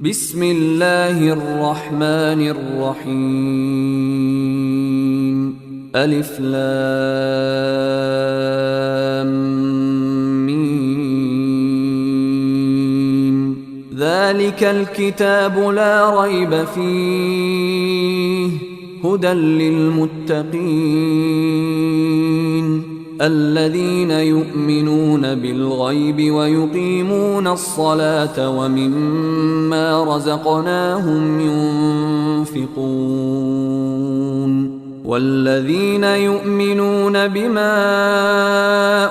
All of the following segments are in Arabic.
بسم الله الرحمن الرحيم. ألف لام ميم. ذلك الكتاب لا ريب فيه هدى للمتقين الذين يؤمنون بالغيب ويقيمون الصلاة ومما رزقناهم ينفقون والذين يؤمنون بما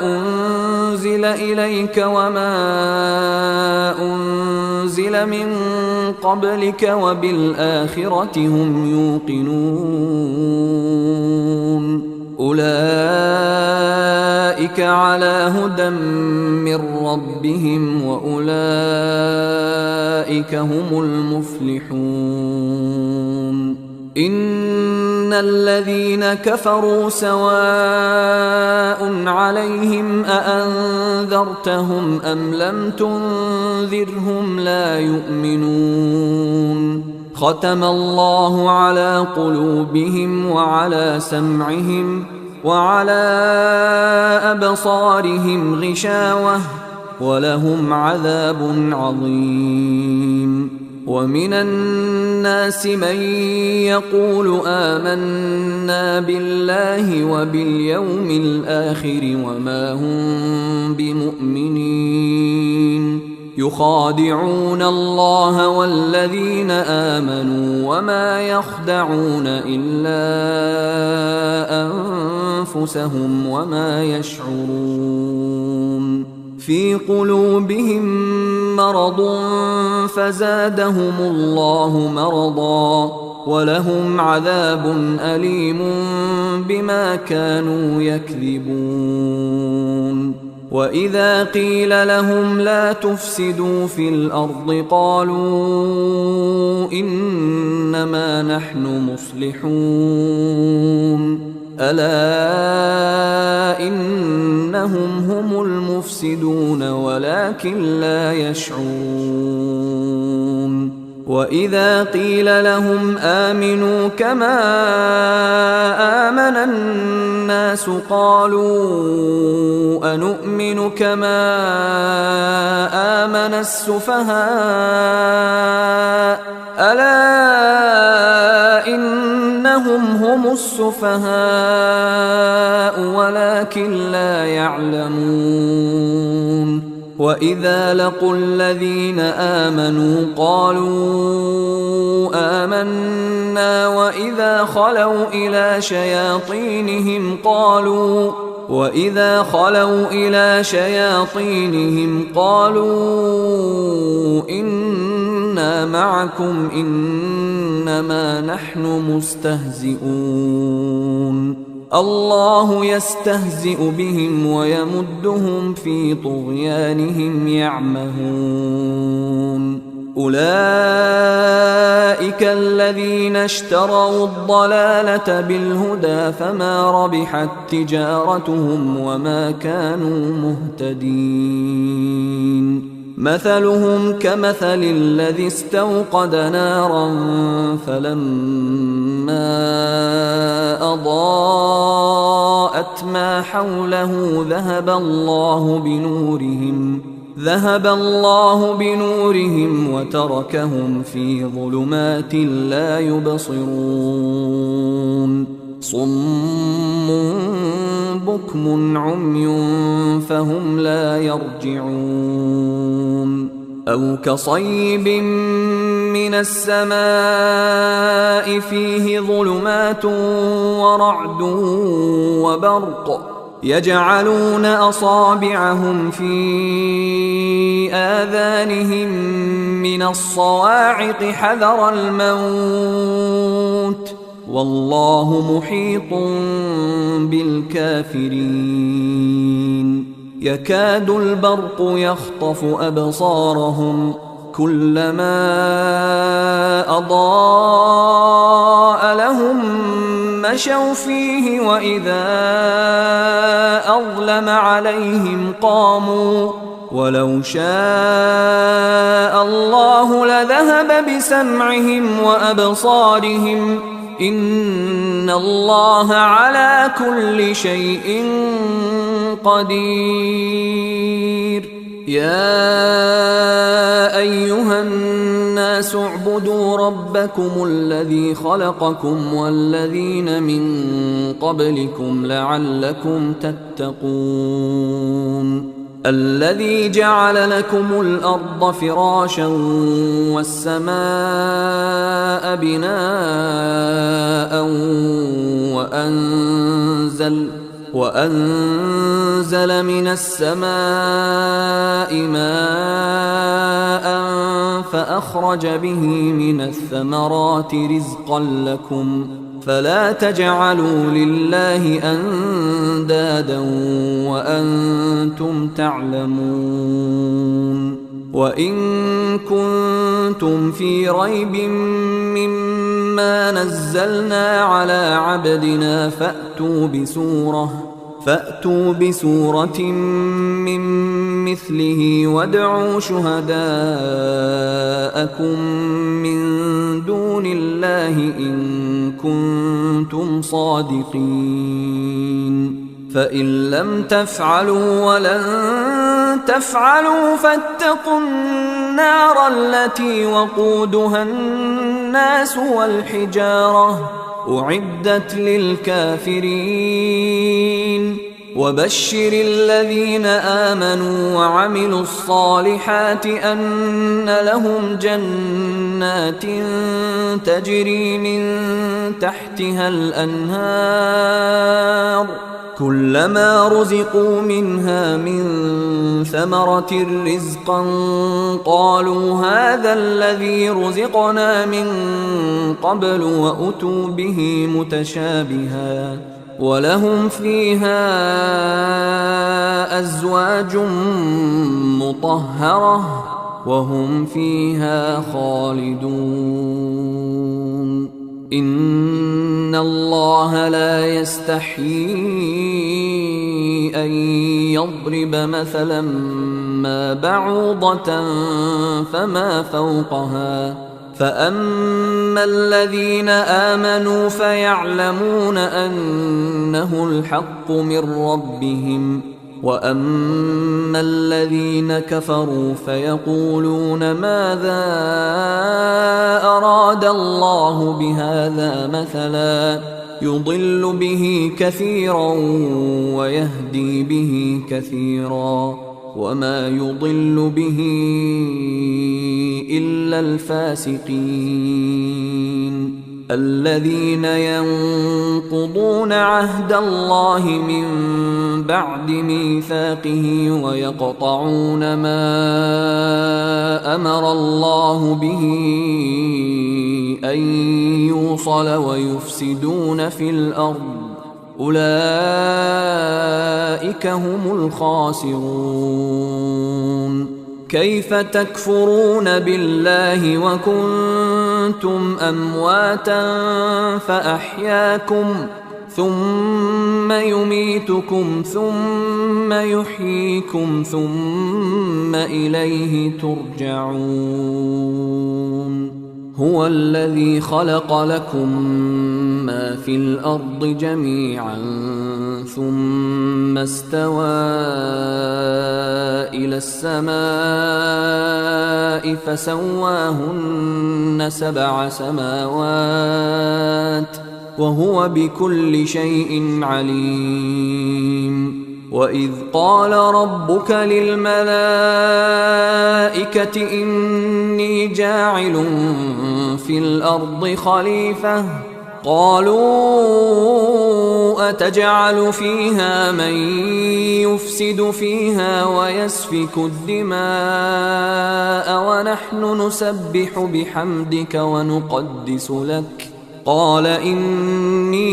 أنزل إليك وما أنزل من قبلك وبالآخرة هم يوقنون أولئك على هدى من ربهم وأولئك هم المفلحون. إن الذين كفروا سواء عليهم أأنذرتهم أم لم تنذرهم لا يؤمنون. ختم الله على قلوبهم وعلى سمعهم وعلى أبصارهم غشاوة ولهم عذاب عظيم. ومن الناس من يقول آمنا بالله وباليوم الآخر وما هم بمؤمنين يخادعون الله والذين آمنوا وما يخدعون إلا أنفسهم وما يشعرون. في قلوبهم مرض فزادهم الله مرضا ولهم عذاب أليم بما كانوا يكذبون. وإذا قيل لهم لا تفسدوا في الأرض قالوا إنما نحن مصلحون ألا إنهم هم المفسدون ولكن لا يشعرون. وإذا قيل لهم آمنوا كما آمن الناس قالوا أنؤمن كما آمن السفهاء ألا إنهم هم السفهاء ولكن لا يعلمون. وإذا لقوا الذين آمنوا قالوا آمنا وإذا خلوا إلى شياطينهم قالوا إنا معكم إنما نحن مستهزئون. الله يستهزئ بهم ويمدهم في طغيانهم يعمهون. أولئك الذين اشتروا الضلالة بالهدى فما ربحت تجارتهم وما كانوا مهتدين. مثلهم كمثل الذي استوقد نارا فلما أضاءت ما حوله ذهب الله بنورهم وتركهم في ظلمات لا يبصرون. صم بكم عمي فهم لا يرجعون. أو كصيب من السماء فيه ظلمات ورعد وبرق يجعلون أصابعهم في آذانهم من الصواعق حذر الموت والله محيط بالكافرين. يكاد البرق يخطف أبصارهم كلما أضاء لهم مشوا فيه وإذا أظلم عليهم قاموا ولو شاء الله لذهب بسمعهم وأبصارهم إن الله على كل شيء قدير. يا أيها الناس اعبدوا ربكم الذي خلقكم والذين من قبلكم لعلكم تتقون. الذي جعل لكم الأرض فراشا والسماء بناء وأنزل من السماء ماء فأخرج به من الثمرات رزقا لكم فلا تجعلوا لله أندادا وأنتم تعلمون. وإن كنتم في ريب مما نزلنا على عبدنا فأتوا بسورة من مثله وادعوا شهداءكم من دون الله إن كنتم صادقين. فإن لم تفعلوا ولن تفعلوا فاتقوا النار التي وقودها الناس والحجارة أعدت للكافرين. وبشر الذين آمنوا وعملوا الصالحات أن لهم جنات تجري من تحتها الأنهار كلما رزقوا منها من ثمرة رزقا قالوا هذا الذي رزقنا من قبل وأتوا به متشابها ولهم فيها أزواج مطهرة وهم فيها خالدون. إن الله لا يستحيي أن يضرب مثلا ما بعوضة فما فوقها فأما الذين آمنوا فيعلمون أنه الحق من ربهم وأما الذين كفروا فيقولون ماذا أراد الله بهذا مثلا يضل به كثيرا ويهدي به كثيرا وما يضل به إلا الفاسقين الذين ينقضون عهد الله من بعد ميثاقه ويقطعون ما أمر الله به أن يوصل ويفسدون في الأرض أولئك هم الخاسرون. كيف تكفرون بالله وكنتم أمواتا فأحياكم ثم يميتكم ثم يحييكم ثم إليه ترجعون. هو الذي خلق لكم ما في الأرض جميعا ثم استوى إلى السماء فسواهن 7 سماوات وهو بكل شيء عليم. وإذ قال ربك للملائكة إني جاعل في الأرض خليفة قالوا أتجعل فيها من يفسد فيها ويسفك الدماء ونحن نسبح بحمدك ونقدس لك قال إني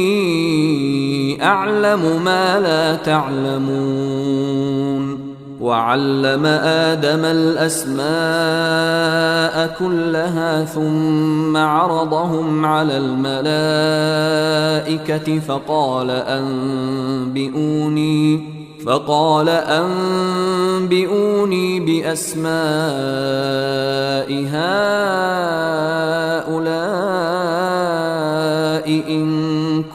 أعلم ما لا تعلمون. وعلم آدم الأسماء كلها ثم عرضهم على الملائكة فقال أنبئوني بأسماء هؤلاء إن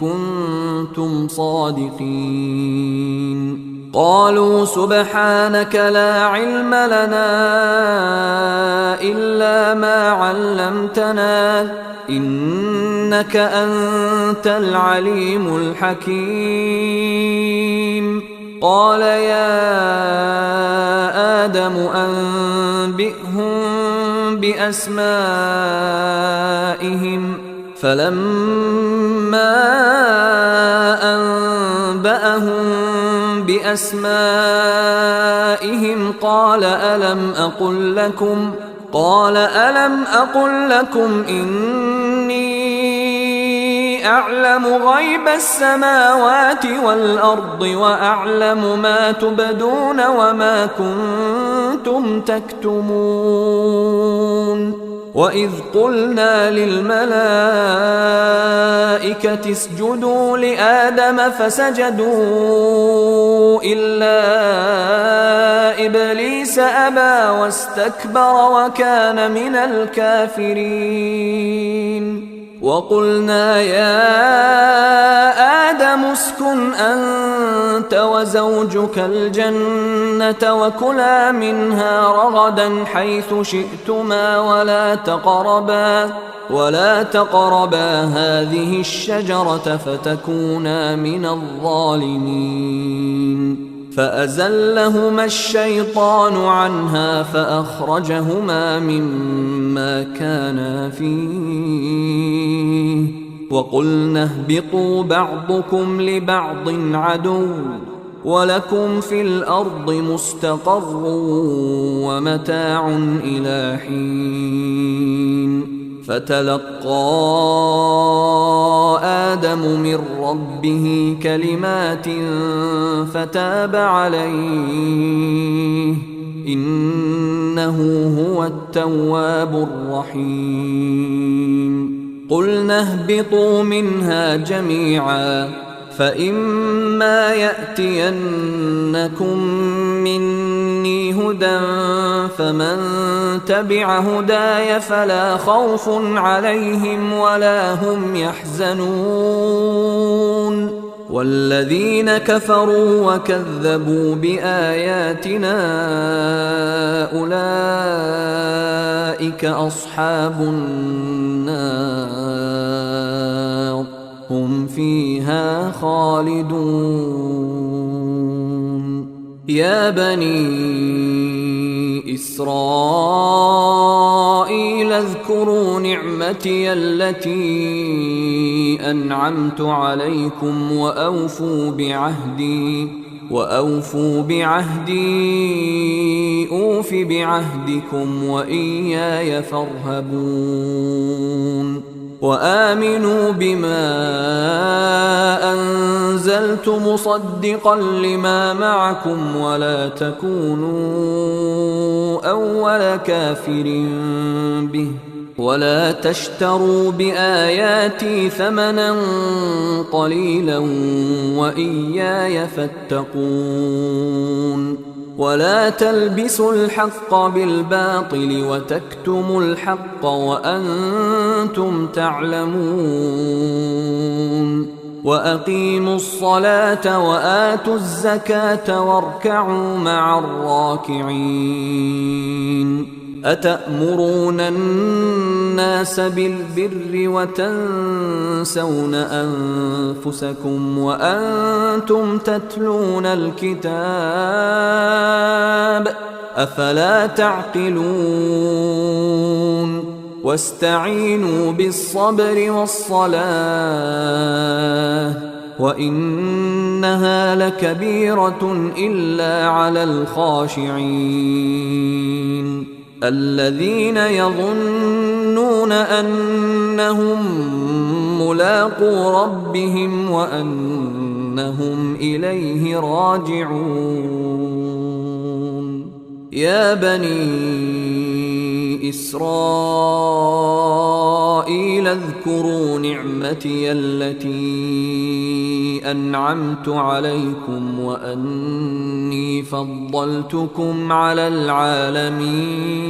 كنتم صادقين. قالوا سبحانك لا علم لنا إلا ما علمتنا إنك أنت العليم الحكيم. قال يا آدم أنبئهم بأسمائهم فلما أنبأهم بأسمائهم قال ألم أقل لكم إني أعلم غيب السماوات والأرض وأعلم ما تبدون وما كنتم تكتمون. وإذ قلنا للملائكة اسجدوا لآدم فسجدوا إلا إبليس أبى واستكبر وكان من الكافرين. وقلنا يا آدم اسكن أنت وزوجك الجنة وكلا منها رغدا حيث شئتما ولا تقربا هذه الشجرة فتكونا من الظالمين. فأزلهما الشيطان عنها فأخرجهما مما كانا فيه وقلنا اهبطوا بعضكم لبعض عدو ولكم في الأرض مستقر ومتاع إلى حين. فتلقى آدم من ربه كلمات فتاب عليه إنه هو التواب الرحيم. قلنا اهبطوا منها جميعا فإما يأتينكم مني هدى فمن تبع هداي فلا خوف عليهم ولا هم يحزنون. والذين كفروا وكذبوا بآياتنا أولئك أصحاب النار هم فيها خالدون. يا بني إسرائيل اذكروا نعمتي التي أنعمت عليكم وأوفوا بعهدي أوف بعهدكم وإياي فارهبون. وآمنوا بما أنزلت مصدقا لما معكم ولا تكونوا أول كافر به ولا تشتروا بآياتي ثمنا قليلا وإياي فاتقون. ولا تلبسوا الحق بالباطل وتكتموا الحق وأنتم تعلمون. وأقيموا الصلاة وآتوا الزكاة واركعوا مع الراكعين. أتأمرون الناس بالبر وتنسون أنفسكم وأنتم تتلون الكتاب أفلا تعقلون. واستعينوا بالصبر والصلاة وإنها لكبيرة إلا على الخاشعين الذين يظنون أنهم ملاقو ربهم وأنهم إليه راجعون. يا بني إسرائيل اذكروا نعمتي التي أنعمت عليكم وأني فضلتكم على العالمين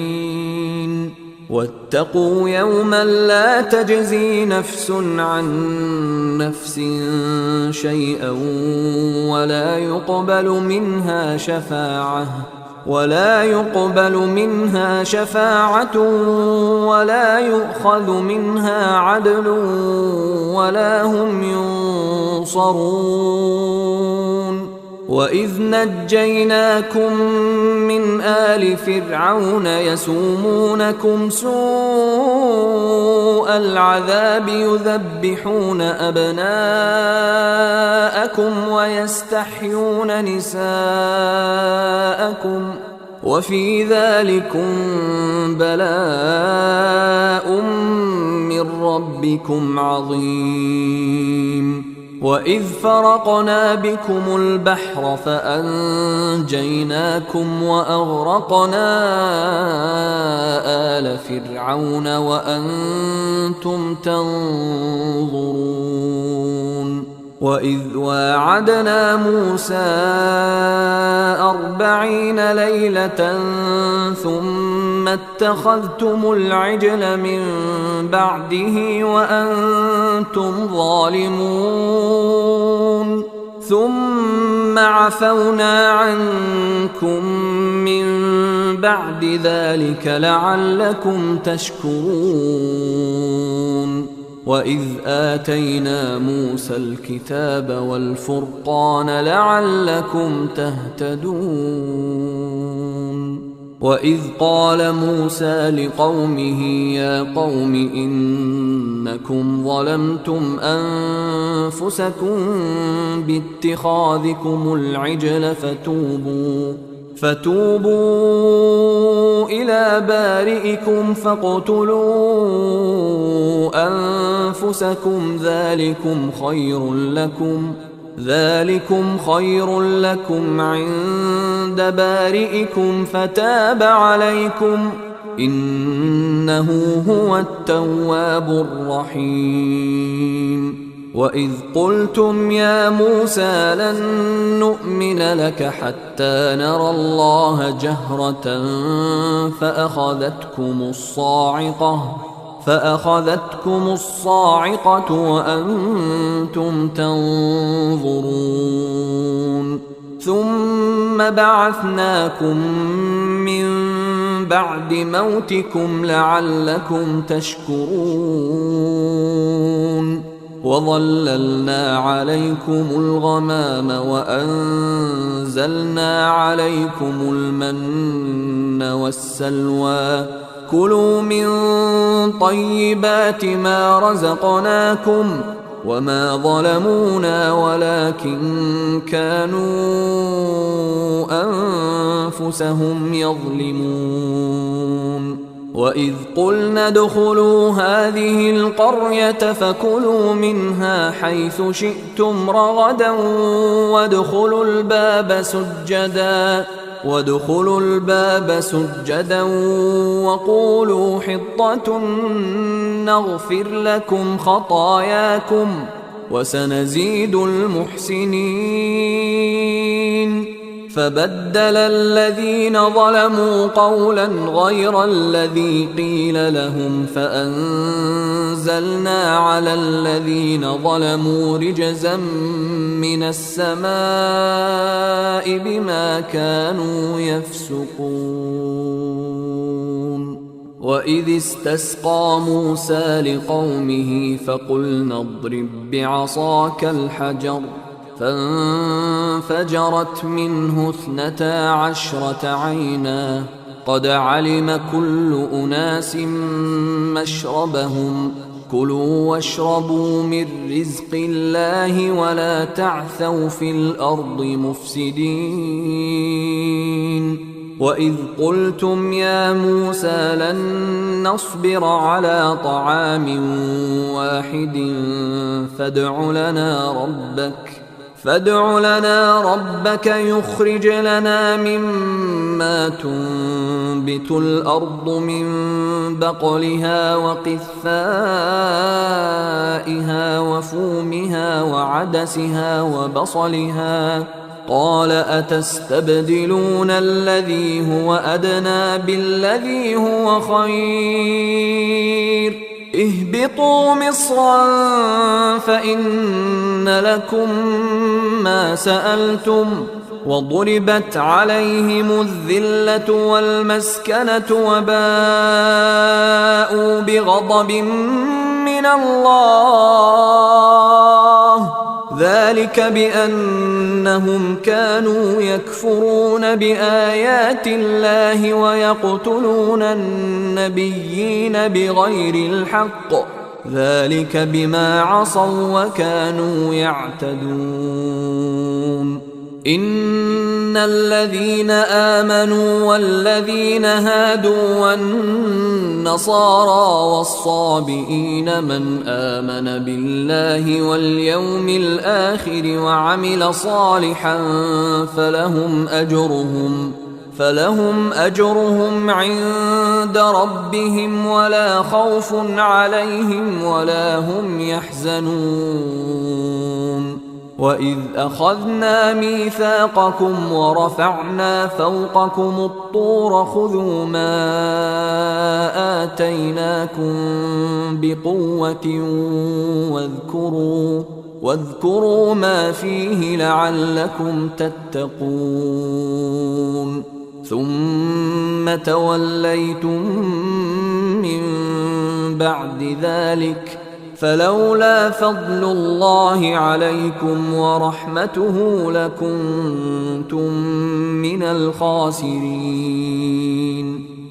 واتقوا يوما لا تجزي نفس عن نفس شيئا ولا يقبل منها شفاعة ولا يؤخذ منها عدل ولا هم ينصرون. وإذ نجيناكم من آل فرعون يسومونكم سوء العذاب يذبحون أبناءكم ويستحيون نساءكم وفي ذلكم بلاء من ربكم عظيم. وإذ فرقنا بكم البحر فأنجيناكم وأغرقنا آل فرعون وأنتم تنظرون. وإذ واعدنا موسى 40 ليلة ثم اتخذتم العجل من بعده وأنتم ظالمون ثم عفونا عنكم من بعد ذلك لعلكم تشكرون. وإذ آتينا موسى الكتاب والفرقان لعلكم تهتدون. وإذ قال موسى لقومه يا قوم إنكم ظلمتم أنفسكم باتخاذكم العجل فتوبوا إلى بارئكم فاقتلوا أنفسكم ذلكم خير لكم عند بارئكم فتاب عليكم إنه هو التواب الرحيم. وإذ قلتم يا موسى لن نؤمن لك حتى نرى الله جهرة فأخذتكم الصاعقة وأنتم تنظرون. ثم بعثناكم من بعد موتكم لعلكم تشكرون. وظللنا عليكم الغمام وأنزلنا عليكم المن والسلوى كلوا من طيبات ما رزقناكم وما ظلمونا ولكن كانوا أنفسهم يظلمون. وإذ قلنا ادخلوا هذه القرية فكلوا منها حيث شئتم رغدا وادخلوا الباب سجدا وقولوا حطة نغفر لكم خطاياكم وسنزيد المحسنين. فبدل الذين ظلموا قولا غير الذي قيل لهم فأنزلنا على الذين ظلموا رجزا من السماء بما كانوا يفسقون. وإذ استسقى موسى لقومه فقلنا اضرب بعصاك الحجر فانفجرت منه 12 عينا قد علم كل أناس مشربهم كلوا واشربوا من رزق الله ولا تعثوا في الأرض مفسدين. وإذ قلتم يا موسى لن نصبر على طعام واحد فادع فادع لنا ربك يخرج لنا مما تنبت الأرض من بقلها وقثائها وفومها وعدسها وبصلها. قال أتستبدلون الذي هو أدنى بالذي هو خير اهبطوا مصرا فإن لكم ما سألتم وضربت عليهم الذلة والمسكنة وباءوا بغضب من الله ذلك بأنهم كانوا يكفرون بآيات الله ويقتلون النبيين بغير الحق ذلك بما عصوا وكانوا يعتدون. إن الذين آمنوا والذين هادوا والنصارى والصابئين من آمن بالله واليوم الآخر وعمل صالحا فلهم أجرهم عند ربهم ولا خوف عليهم ولا هم يحزنون. وإذ أخذنا ميثاقكم ورفعنا فوقكم الطور خذوا ما آتيناكم بقوة واذكروا ما فيه لعلكم تتقون. ثم توليتم من بعد ذلك فلولا فضل الله عليكم ورحمته لكنتم من الخاسرين.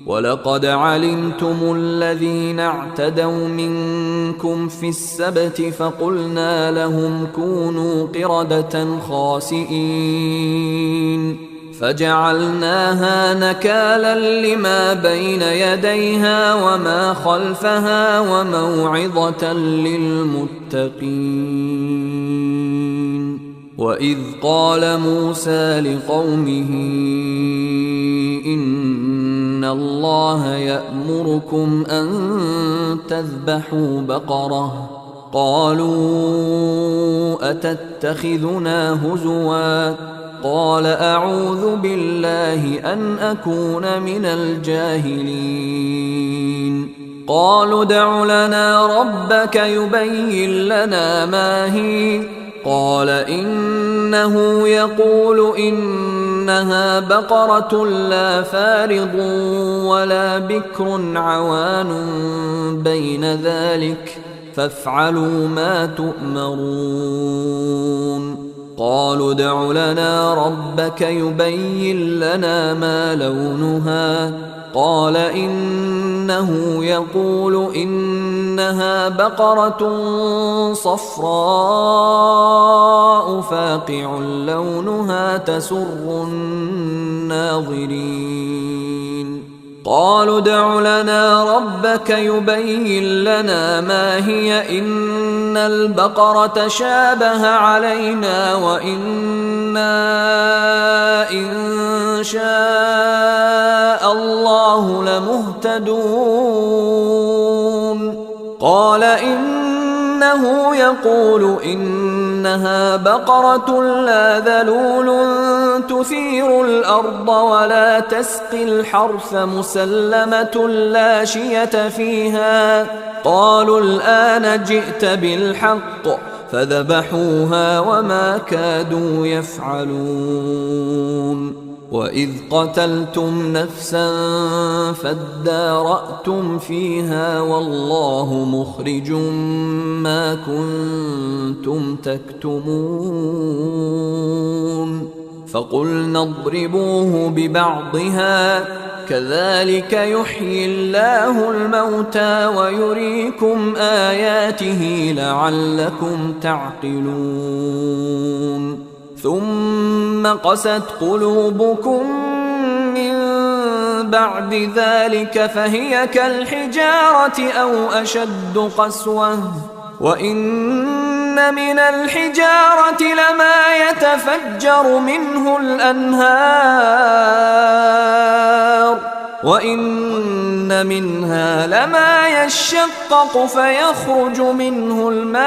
ولقد علمتم الذين اعتدوا منكم في السبت فقلنا لهم كونوا قردة خاسئين فجعلناها نكالا لما بين يديها وما خلفها وموعظة للمتقين. وإذ قال موسى لقومه إن الله يأمركم أن تذبحوا بقرة قالوا أتتخذنا هزوا قال أعوذ بالله أن أكون من الجاهلين. قالوا ادع لنا ربك يبين لنا ما هي قال إنه يقول إنها بقرة لا فارض ولا بكر عوان بين ذلك فافعلوا ما تؤمرون. قالوا ادع لنا ربك يبين لنا ما لونها قال إنه يقول إنها بقرة صفراء فاقع لونها تسر الناظرين. قالوا ادع لنا ربك يبين لنا ما هي إن البقرة شابه علينا وإنا إن شاء الله لمهتدون. قال إنه يقول إنها بقرة لا ذلول تثير الأرض ولا تسقي الحرث مسلمة لا شية فيها. قالوا الآن جئت بالحق فذبحوها وما كادوا يفعلون. وإذ قتلتم نفسا فادارأتم فيها والله مخرج ما كنتم تكتمون. فقلنا اضربوه ببعضها كذلك يحيي الله الموتى ويريكم آياته لعلكم تعقلون. ثم قست قلوبكم من بعد ذلك فهي كالحجارة أو أشد قسوة وإن من الحجارة لما يتفجر منه الأنهار وإن منها لما يشقق فيخرج منه الماء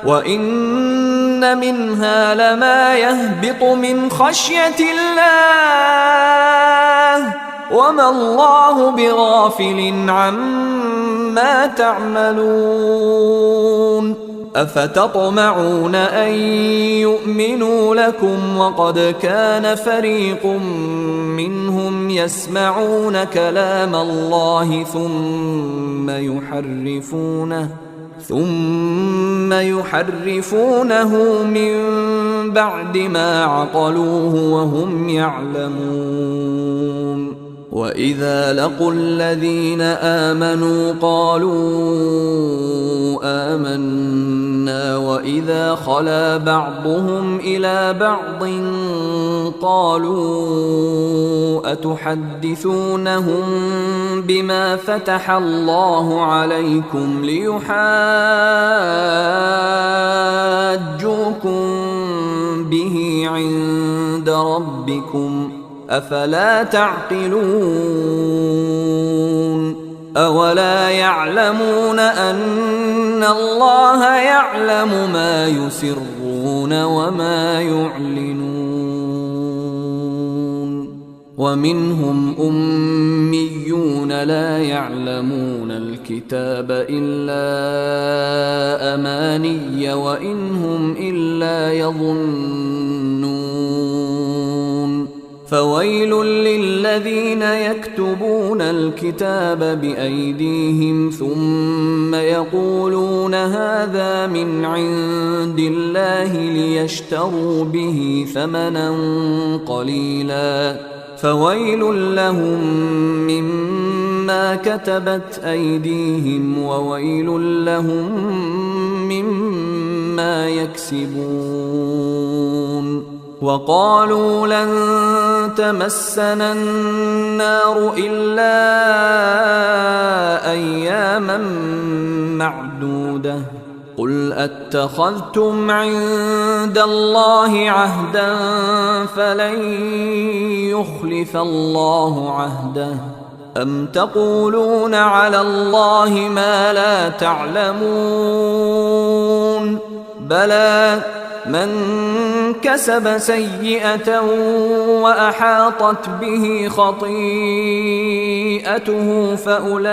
وإن منها لما يهبط من خشية الله وما الله بغافل عما تعملون أفتطمعون أن يؤمنوا لكم وقد كان فريق منهم يسمعون كلام الله ثم يحرفونه من بعد ما عقلوه وهم يعلمون وإذا لقوا الذين آمنوا قالوا آمنا وإذا خلا بعضهم إلى بعض قالوا أتحدثونهم بما فتح الله عليكم ليحاجوكم به عند ربكم أفلا تعقلون أولا يعلمون أن الله يعلم ما يسرون وما يعلنون ومنهم أميون لا يعلمون الكتاب إلا أماني وإن هم إلا يظنون فويل للذين يكتبون الكتاب بأيديهم ثم يقولون هذا من عند الله ليشتروا به ثمنا قليلا فويل لهم مما كتبت أيديهم وويل لهم مما يكسبون وقالوا لن تمسنا النار إلا أياما معدودة قل أتخذتم عند الله عهدا فلن يخلف الله عهده أم تقولون على الله ما لا تعلمون بلى من كسب سيئة وأحاطت به خطيئته فأولئك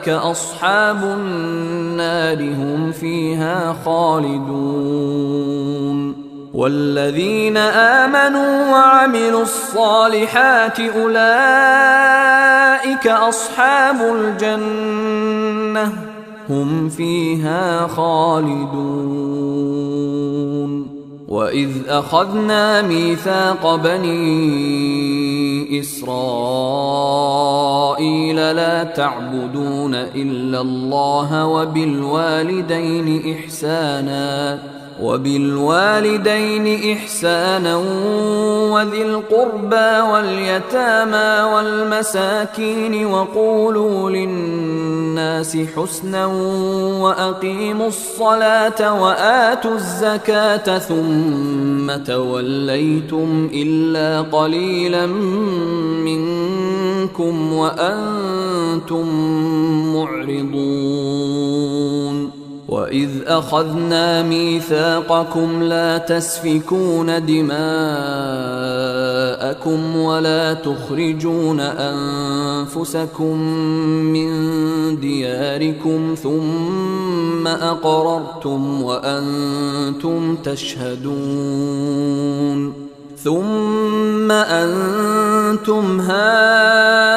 أصحاب النار هم فيها خالدون والذين آمنوا وعملوا الصالحات أولئك أصحاب الجنة هم فيها خالدون وإذ أخذنا ميثاق بني إسرائيل لا تعبدون إلا الله وبالوالدين إحسانا وذي القربى واليتامى والمساكين وقولوا للناس حسنا وأقيموا الصلاة وآتوا الزكاة ثم توليتم إلا قليلا منكم وأنتم معرضون وإذ أخذنا ميثاقكم لا تسفكون دماءكم ولا تخرجون أنفسكم من دياركم ثم أقررتم وأنتم تشهدون ثم أنتم هؤلاء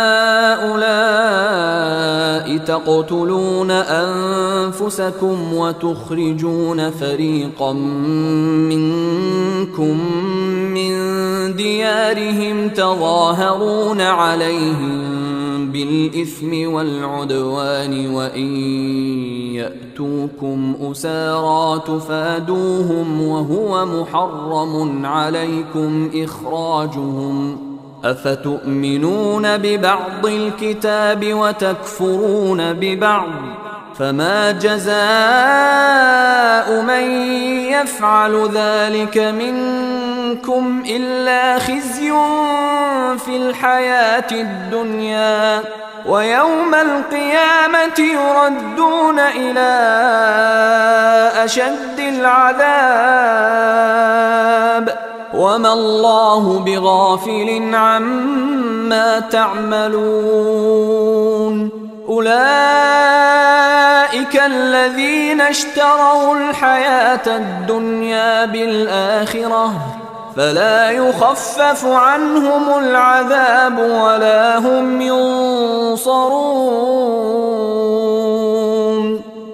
تقتلون أنفسكم وتخرجون فريقا منكم من ديارهم تظاهرون عليهم بالإثم والعدوان وإن يأتوكم أسارى تفادوهم وهو محرم عليكم إخراجهم أفتؤمنون ببعض الكتاب وتكفرون ببعض فما جزاء من يفعل ذلك منكم إلا خزي في الحياة الدنيا ويوم القيامة يردون إلى أشد العذاب وما الله بغافل عما تعملون أولئك الذين اشتروا الحياة الدنيا بالآخرة فلا يخفف عنهم العذاب ولا هم ينصرون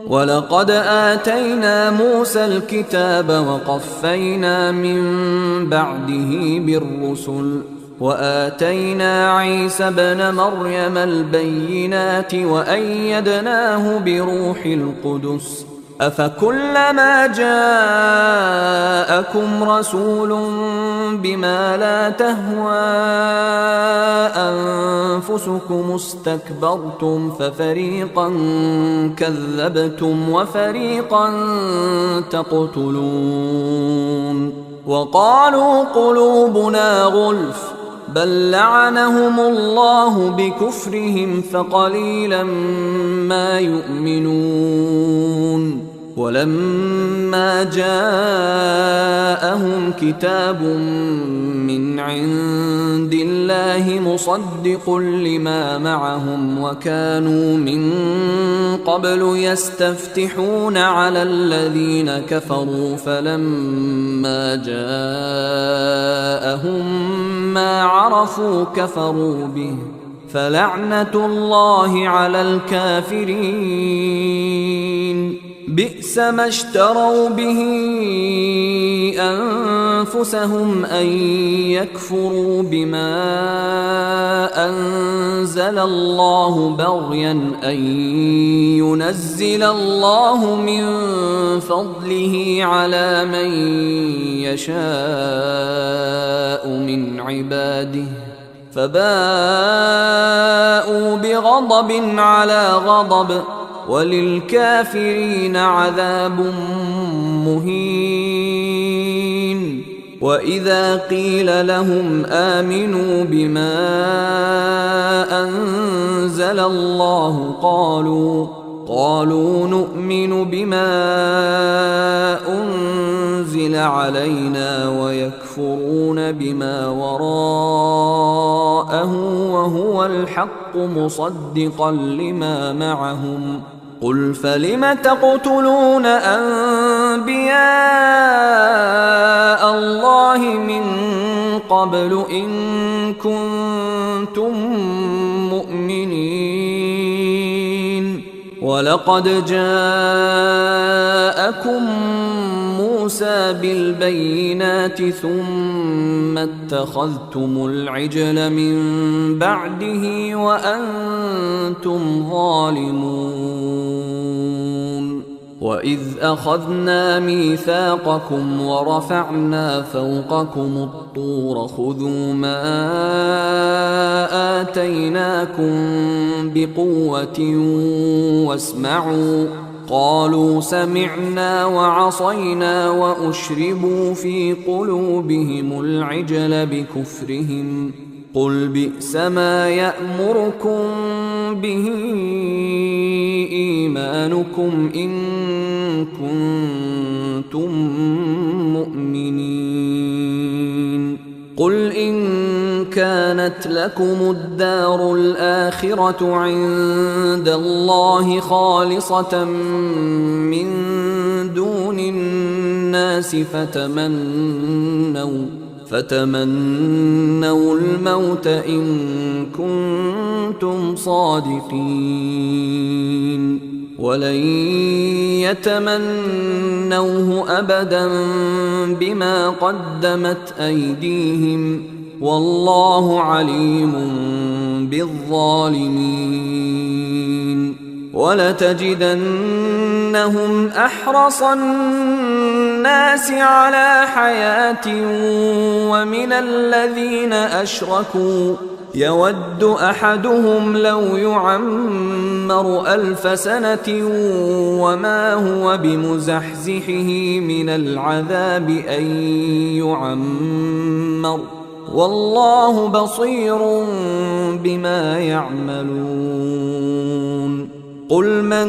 ولقد آتينا موسى الكتاب وقفينا من بعده بالرسل وآتينا عيسى ابن مريم البينات وأيدناه بروح القدس أفكلما جاءكم رسول بما لا تهوى أنفسكم استكبرتم ففريقا كذبتم وفريقا تقتلون وقالوا قلوبنا غلف بل لعنهم الله بكفرهم فقليلا ما يؤمنون ولما جاءهم كتاب من عند الله مصدق لما معهم وكانوا من قبل يستفتحون على الذين كفروا فلما جاءهم ما عرفوا كفروا به فلعنة الله على الكافرين بئس ما اشتروا به أنفسهم أن يكفروا بما أنزل الله بغيا أن ينزل الله من فضله على من يشاء من عباده فباءوا بغضب على غضب وللكافرين عذاب مهين وإذا قيل لهم آمنوا بما أنزل الله قالوا نؤمن بما أنزل علينا ويكفرون بما وراءه وهو الحق مصدقا لما معهم قل فلم تقتلون أنبياء الله من قبل إن كنتم مؤمنين ولقد جاءكم موسى بالبينات ثم اتخذتم العجل من بعده وأنتم ظالمون وإذ أخذنا ميثاقكم ورفعنا فوقكم الطور خذوا ما آتيناكم بقوة واسمعوا قالوا سمعنا وعصينا وأشربوا في قلوبهم العجل بكفرهم قل بئس ما يأمركم به إيمانكم إن كنتم مؤمنين قل إن كانت لكم الدار الآخرة عند الله خالصة من دون الناس فتمنوا الموت إن كنتم صادقين ولن يتمنوه أبدا بما قدمت أيديهم والله عليم بالظالمين ولتجدنهم أحرص الناس على حياة ومن الذين أشركوا يود أحدهم لو يعمر 1000 سنة وما هو بمزحزحه من العذاب أن يعمر والله بصير بما يعملون قل من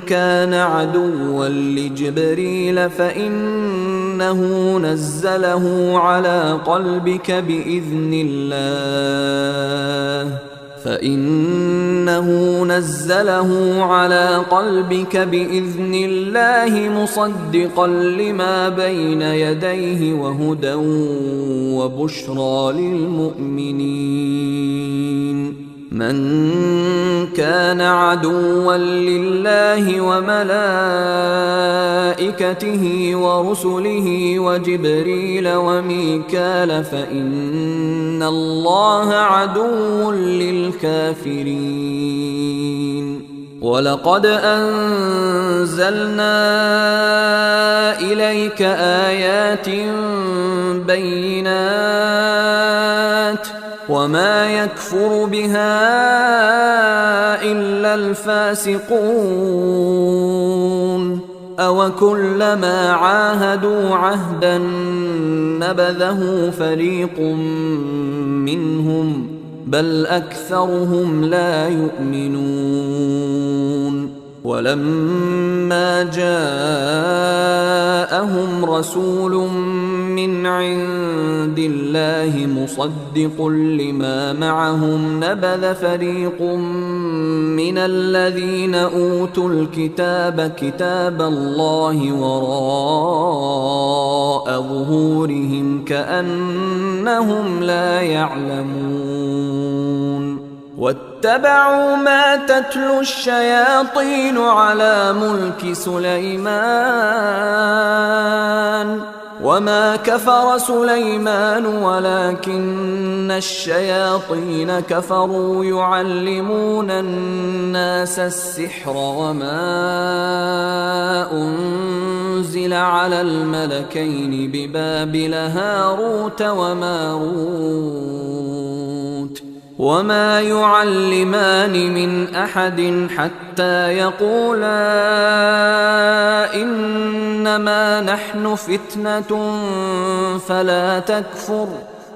كان عدوا لجبريل فإنه نزله على قلبك بإذن الله مصدقا لما بين يديه وهدى وبشرى للمؤمنين من كان عدوا لله وملائكته ورسله وجبريل وميكال فإن الله عدو للكافرين ولقد أنزلنا إليك آيات بينات وما يكفر بها إلا الفاسقون أوكلما عاهدوا عهدا نبذه فريق منهم بل أكثرهم لا يؤمنون ولما جاءهم رسول من عند الله مصدق لما معهم نبذ فريق من الذين أوتوا الكتاب كتاب الله وراء ظهورهم كأنهم لا يعلمون واتبعوا ما تتلو الشياطين على ملك سليمان وما كفر سليمان ولكن الشياطين كفروا يعلمون الناس السحر وما أنزل على الملكين ببابل هاروت وماروت وما يعلمان من أحد حتى يقولا إنما نحن فتنة فلا تكفر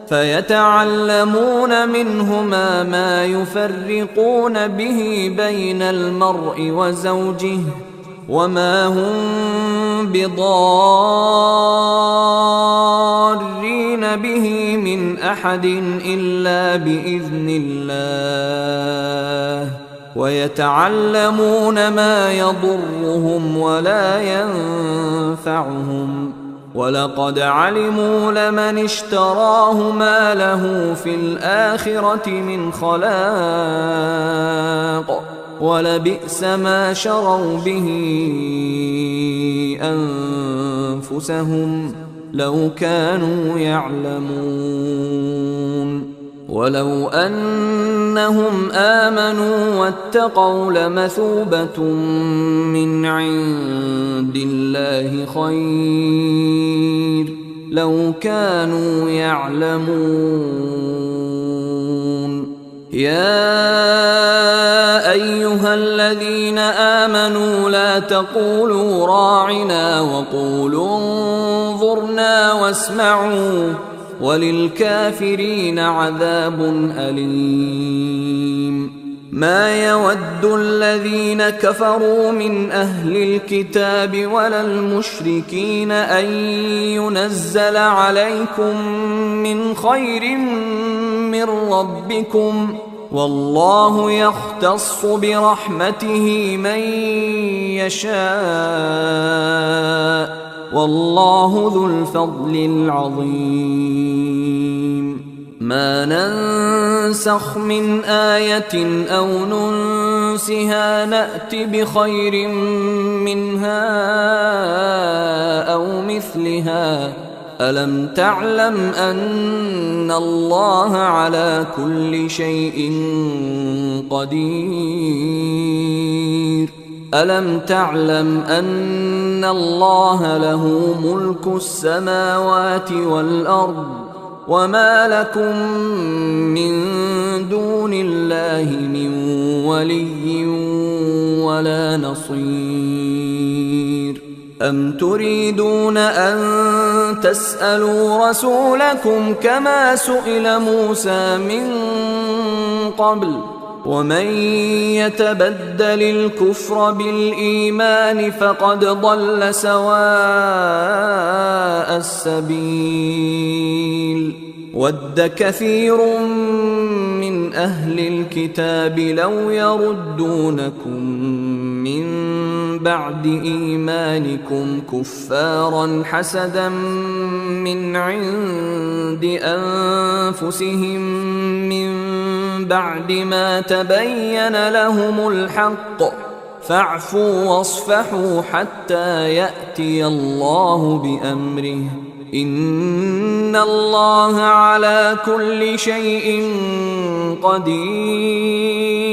فيتعلمون منهما ما يفرقون به بين المرء وزوجه وما هم بضارين به من أحد إلا بإذن الله ويتعلمون ما يضرهم ولا ينفعهم ولقد علموا لمن اشتراه ما له في الآخرة من خلاق ولبئس ما شروا به أنفسهم لو كانوا يعلمون ولو أنهم آمنوا واتقوا لمثوبة من عند الله خير لو كانوا يعلمون يا أيها الذين آمنوا لا تقولوا راعنا وقولوا انظرنا واسمعوا وللكافرين عذاب أليم ما يود الذين كفروا من أهل الكتاب ولا المشركين أن ينزل عليكم من خير من ربكم والله يختص برحمته من يشاء والله ذو الفضل العظيم ما ننسخ من آية أو ننسها نأت بخير منها أو مثلها ألم تعلم أن الله على كل شيء قدير ألم تعلم أن الله له ملك السماوات والأرض وما لكم من دون الله من ولي ولا نصير أم تريدون أن تسألوا رسولكم كما سئل موسى من قبل ومن يتبدل الكفر بالإيمان فقد ضل سواء السبيل ود كثير من أهل الكتاب لو يردونكم من بعد إيمانكم كفارا حسدا من عند أنفسهم من بعد ما تبين لهم الحق فاعفوا واصفحوا حتى يأتي الله بأمره إن الله على كل شيء قدير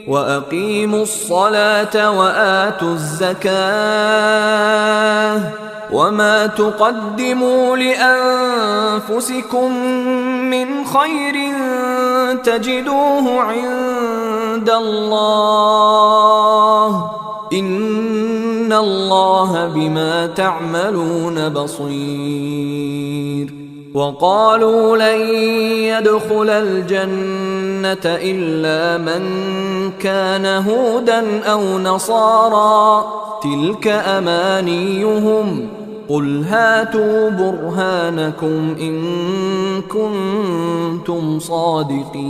وأقيموا الصلاة وآتوا الزكاة وما تقدموا لأنفسكم من خير تجدوه عند الله إن الله بما تعملون بصير وقالوا لن يدخل الجنة إلا من كان هودا أو نصارى تلك أمانيهم قل هاتوا برهانكم إن كنتم صادقين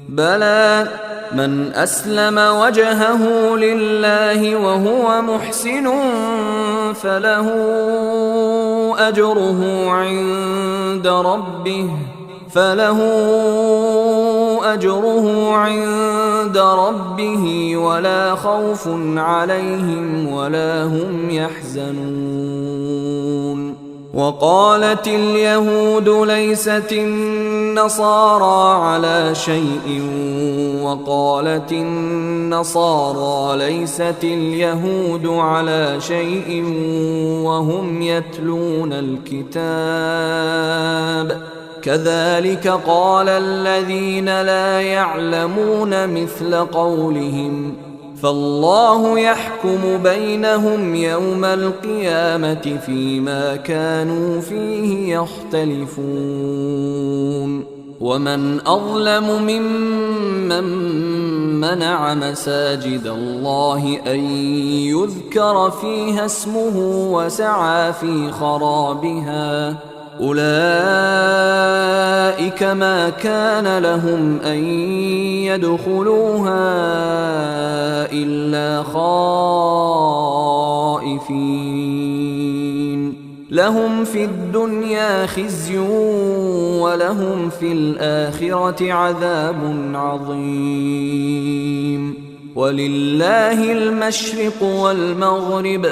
بلى من أسلم وجهه لله وهو محسن فله أجره عند ربه ولا خوف عليهم ولا هم يحزنون وقالت اليهود ليست النصارى على شيء وقالت النصارى ليست اليهود على شيء وهم يتلون الكتاب كذلك قال الذين لا يعلمون مثل قولهم فالله يحكم بينهم يوم القيامة فيما كانوا فيه يختلفون ومن أظلم ممن منع مساجد الله أن يذكر فيها اسمه وسعى في خرابها أولئك ما كان لهم أن يدخلوها إلا خائفين لهم في الدنيا خزي ولهم في الآخرة عذاب عظيم ولله المشرق والمغرب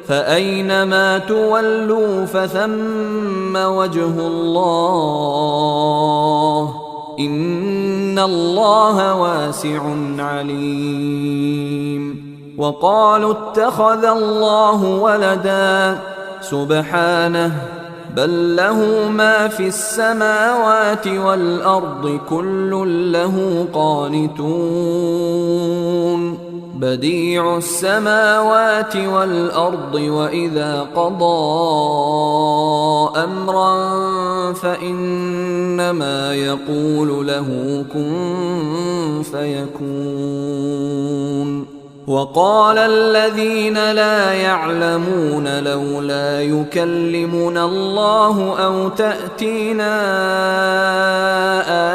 فأينما تولوا فثم وجه الله إن الله واسع عليم وقالوا اتخذ الله ولدا سبحانه بل له ما في السماوات والأرض كل له قانتون بديع السماوات والأرض وإذا قضى أمرا فإنما يقول له كن فيكون وقال الذين لا يعلمون لولا يكلمنا الله أو تأتينا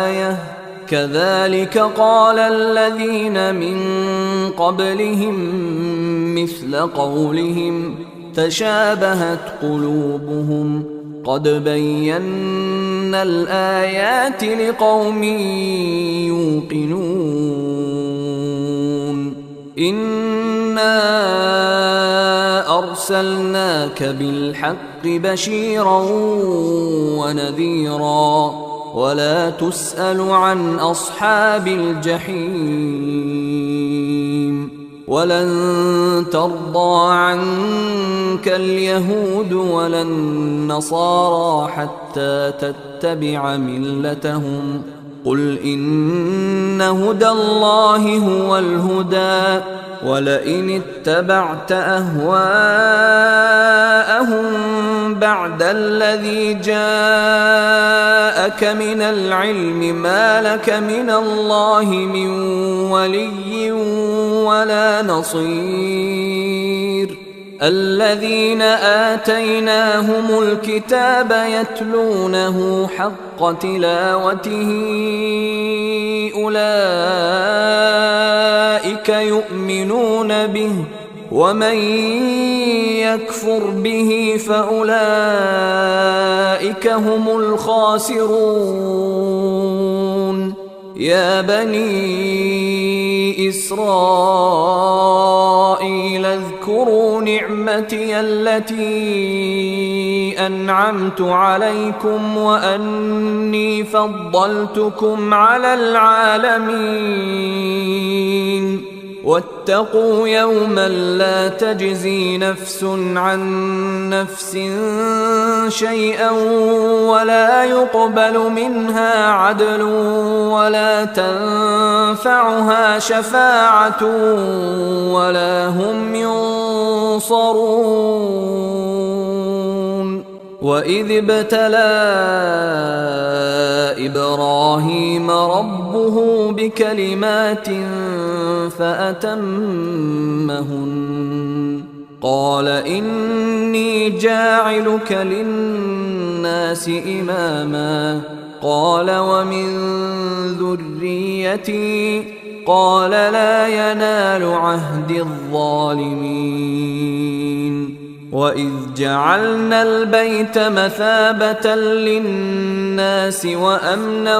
آية كذلك قال الذين من قبلهم مثل قولهم تشابهت قلوبهم قد بينا الآيات لقوم يوقنون إنا أرسلناك بالحق بشيرا ونذيرا ولا تسأل عن أصحاب الجحيم ولن ترضى عنك اليهود ولا النصارى حتى تتبع ملتهم قل إن هدى الله هو الهدى ولئن اتبعت أهواءهم بعد الذي جاءك من العلم ما لك من الله من ولي ولا نصير الذين آتيناهم الكتاب يتلونه حق تلاوته أولئك يؤمنون به ومن يكفر به فأولئك هم الخاسرون يا بني إسرائيل اذكروا نعمتي التي أنعمت عليكم وأني فضلتكم على العالمين واتقوا يوما لا تجزي نفس عن نفس شيئا ولا يقبل منها عدل ولا تنفعها شفاعة ولا هم ينصرون وإذ ابتلى إبراهيم ربه بكلمات فأتمهن قال إني جاعلك للناس إماما قال ومن ذريتي قال لا ينال عهد الظالمين وإذ جعلنا البيت مثابة للناس وأمنا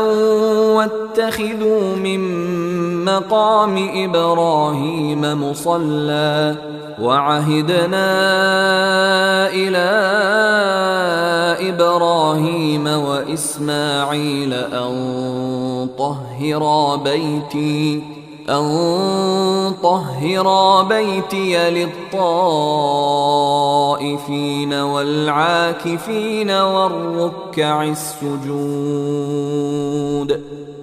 واتخذوا من مقام إبراهيم مصلى وعهدنا إلى إبراهيم وإسماعيل أن طهرا بيتي للطائفين والعاكفين والركع السجود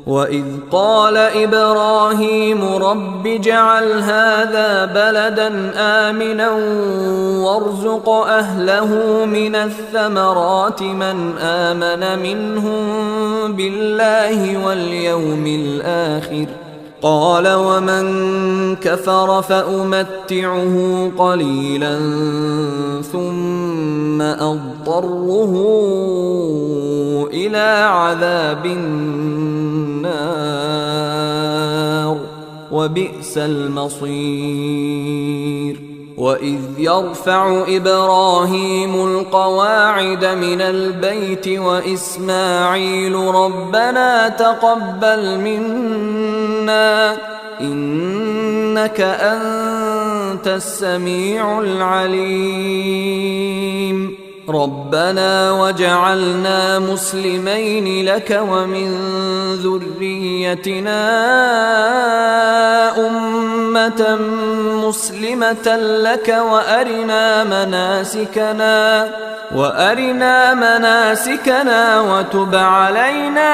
وإذ قال إبراهيم رب اجعل هذا بلدا آمنا وارزق أهله من الثمرات من آمن منهم بالله واليوم الآخر قال ومن كفر فأمتعه قليلا ثم أضطره إلى عذاب النار وبئس المصير وإذ يرفع إبراهيم القواعد من البيت وإسماعيل ربنا تقبل منا إنك أنت السميع العليم ربنا وجعلنا مسلمين لك ومن ذريتنا أمة مسلمة لك وأرنا مناسكنا وتب علينا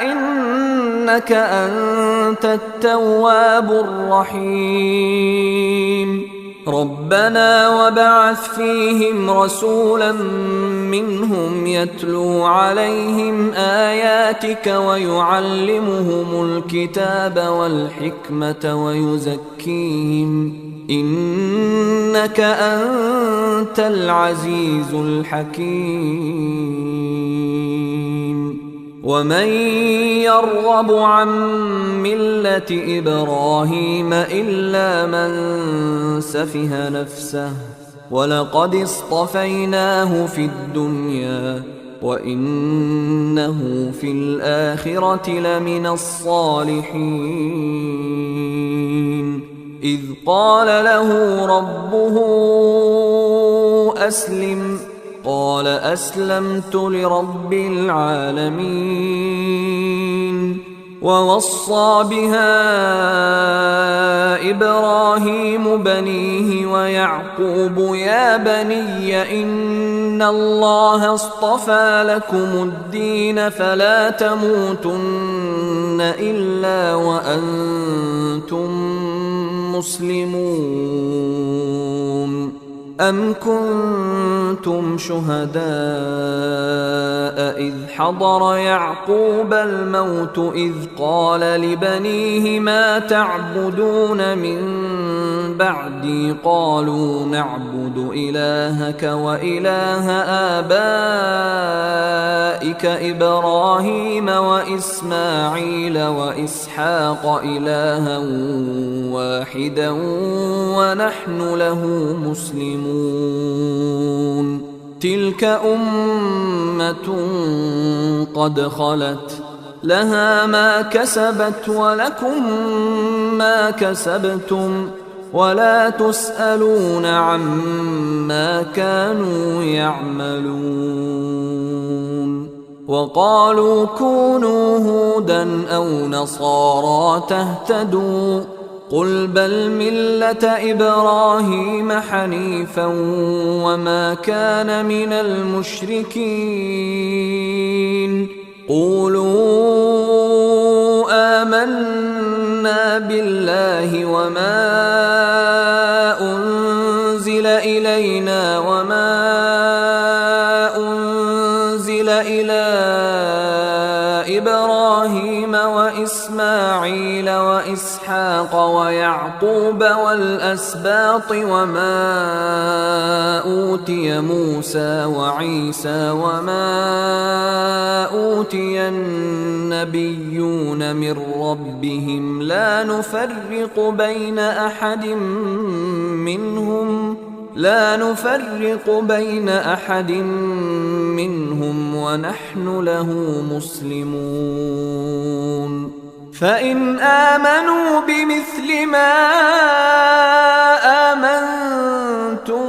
إنك أنت التواب الرحيم ربنا وبعث فيهم رسولا منهم يتلو عليهم آياتك ويعلمهم الكتاب والحكمة ويزكيهم إنك أنت العزيز الحكيم ومن يرغب عن ملة إبراهيم إلا من سفه نفسه ولقد اصطفيناه في الدنيا وإنه في الآخرة لمن الصالحين إذ قال له ربه أسلم قال أسلمت لرب العالمين ووصى بها إبراهيم بنيه ويعقوب يا بني إن الله اصطفى لكم الدين فلا تموتن إلا وأنتم مسلمون. أم كنتم شهداء إذ حضر يعقوب الموت إذ قال لبنيه ما تعبدون من بعدي قالوا نعبد إلهك وإله آبائك إبراهيم وإسماعيل وإسحاق إلها واحدا ونحن له مسلمون. تلك أمة قد خلت لها ما كسبت ولكم ما كسبتم ولا تسألون عما كانوا يعملون. وقالوا كونوا هودا أو نصارى تهتدوا قل بل ملة إبراهيم حنيفا وما كان من المشركين. قولوا آمنا بالله وما أنزل إلينا وما أنزل إلى إبراهيم وإسماعيل وإسحاق ويعقوب والأسباط وما أوتي موسى وعيسى وما أوتي النبيون من ربهم لا نفرق بين أحد منهم ونحن له مسلمون. فإن آمنوا بمثل ما آمنتم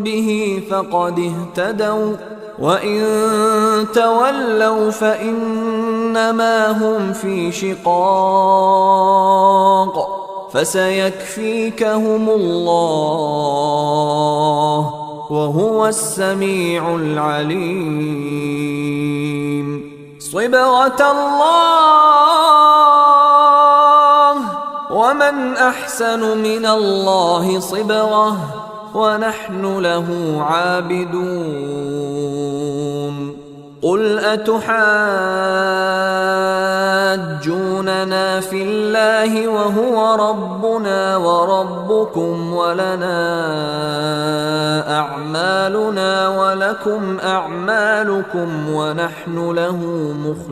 به فقد اهتدوا وإن تولوا فإنما هم في شقاق فسيكفيكهم الله وهو السميع العليم. صبغة الله ومن أحسن من الله صبغة ونحن له عابدون. قل أتحاجوننا في الله وهو ربنا وربكم ولنا أعمالنا ولكم أعمالكم ونحن له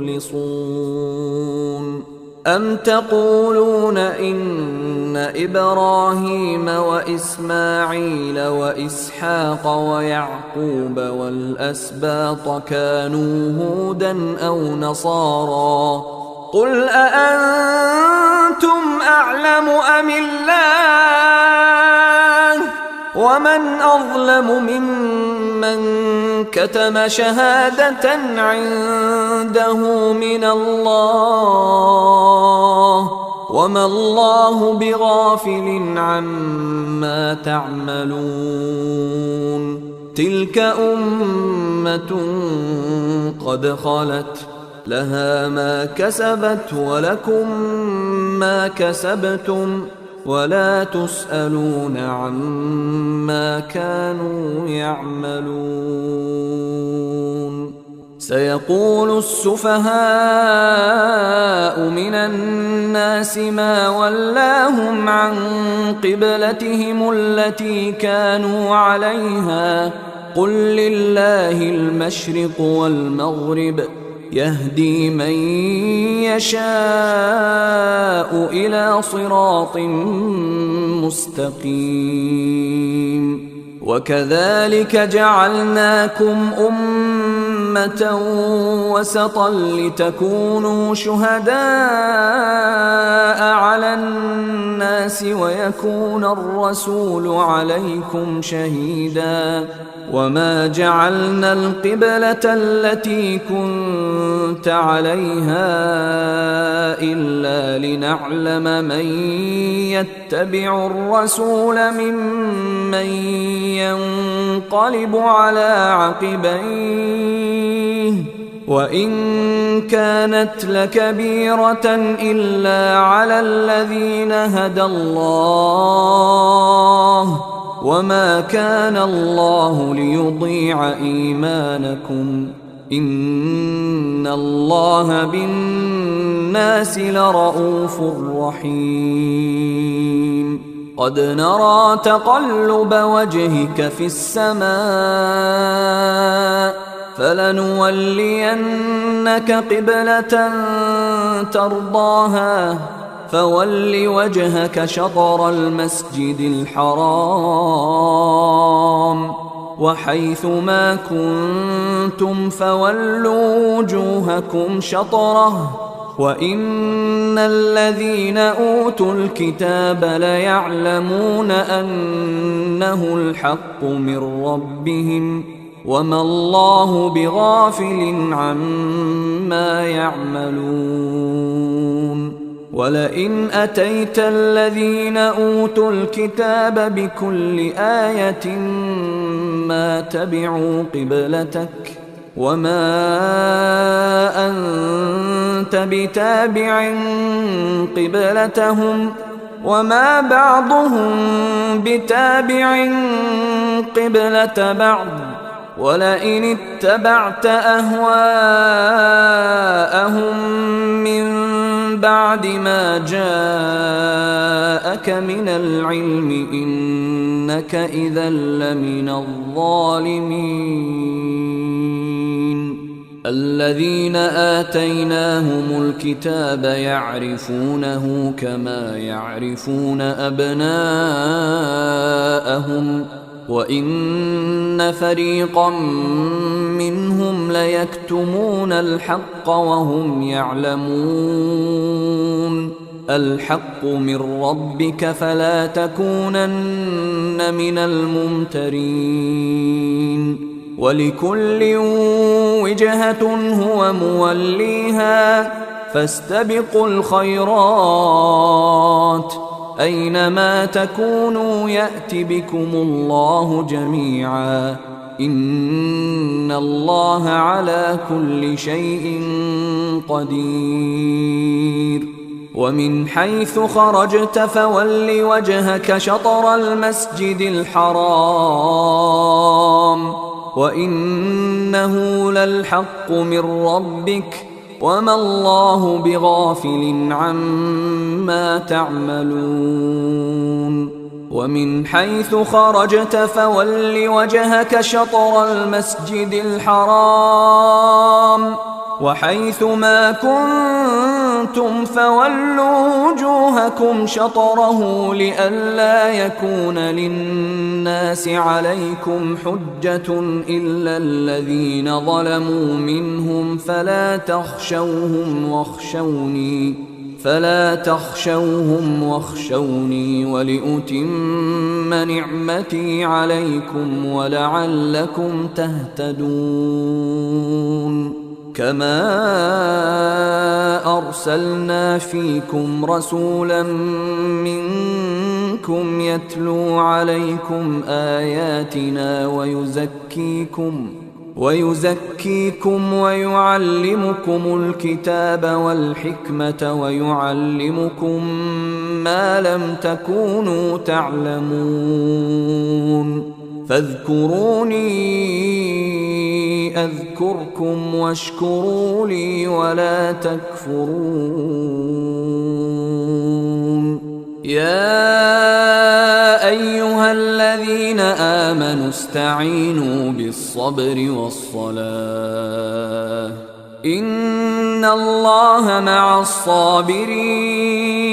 مخلصون. أم تقولون إن إبراهيم وإسماعيل وإسحاق ويعقوب والأسباط كانوا هودا أو نصارى قل أأنتم أعلم أم الله ومن أظلم ممن كتم شهادة عنده من الله وما الله بغافل عما تعملون. تلك أمة قد خلت لها ما كسبت ولكم ما كسبتم ولا تسألون عما كانوا يعملون. سيقول السفهاء من الناس ما ولاهم عن قبلتهم التي كانوا عليها قل لله المشرق والمغرب يهدي من يشاء إلى صراط مستقيم. وكذلك جعلناكم أمة وسطا لتكونوا شهداء على الناس ويكون الرسول عليكم شهيدا وما جعلنا القبلة التي كنت عليها إلا لنعلم من يتبع الرسول ممن ينقلب على عقبيه وإن كانت لكبيرة إلا على الذين هدى الله وما كان الله ليضيع إيمانكم إن الله بالناس لرءوف رحيم قد نرى تقلب وجهك في السماء فلنولينك قبلة ترضاها فول وجهك شطر المسجد الحرام وحيث ما كنتم فولوا وجوهكم شطره وإن الذين أوتوا الكتاب ليعلمون أنه الحق من ربهم وما الله بغافل عما يعملون ولئن أتيت الذين أوتوا الكتاب بكل آية ما تبعوا قبلتك وما أنت بتابع قبلتهم وما بعضهم بتابع قبلة بعض ولئن اتبعت أهواءهم من بعد ما جاءك من العلم إنك إذا لمن الظالمين الذين آتيناهم الكتاب يعرفونه كما يعرفون أبناءهم وإن فريقا منهم ليكتمون الحق وهم يعلمون الحق من ربك فلا تكونن من الممترين ولكل وجهة هو موليها فاستبقوا الخيرات أينما تكونوا يأت بكم الله جميعا إن الله على كل شيء قدير ومن حيث خرجت فول وجهك شطر المسجد الحرام وإنه للحق من ربك وما الله بغافل عما تعملون ومن حيث خرجت فول وجهك شطر المسجد الحرام وحيث ما كنتم فولوا وجوهكم شطره لئلا يكون للناس عليكم حجة إلا الذين ظلموا منهم فلا تخشوهم واخشوني ولأتم نعمتي عليكم ولعلكم تهتدون كما أرسلنا فيكم رسولا منكم يتلو عليكم آياتنا ويزكيكم ويعلمكم الكتاب والحكمة ويعلمكم ما لم تكونوا تعلمون فاذكروني أذكركم واشكروا لي ولا تكفرون يا أيها الذين آمنوا استعينوا بالصبر والصلاة إن الله مع الصابرين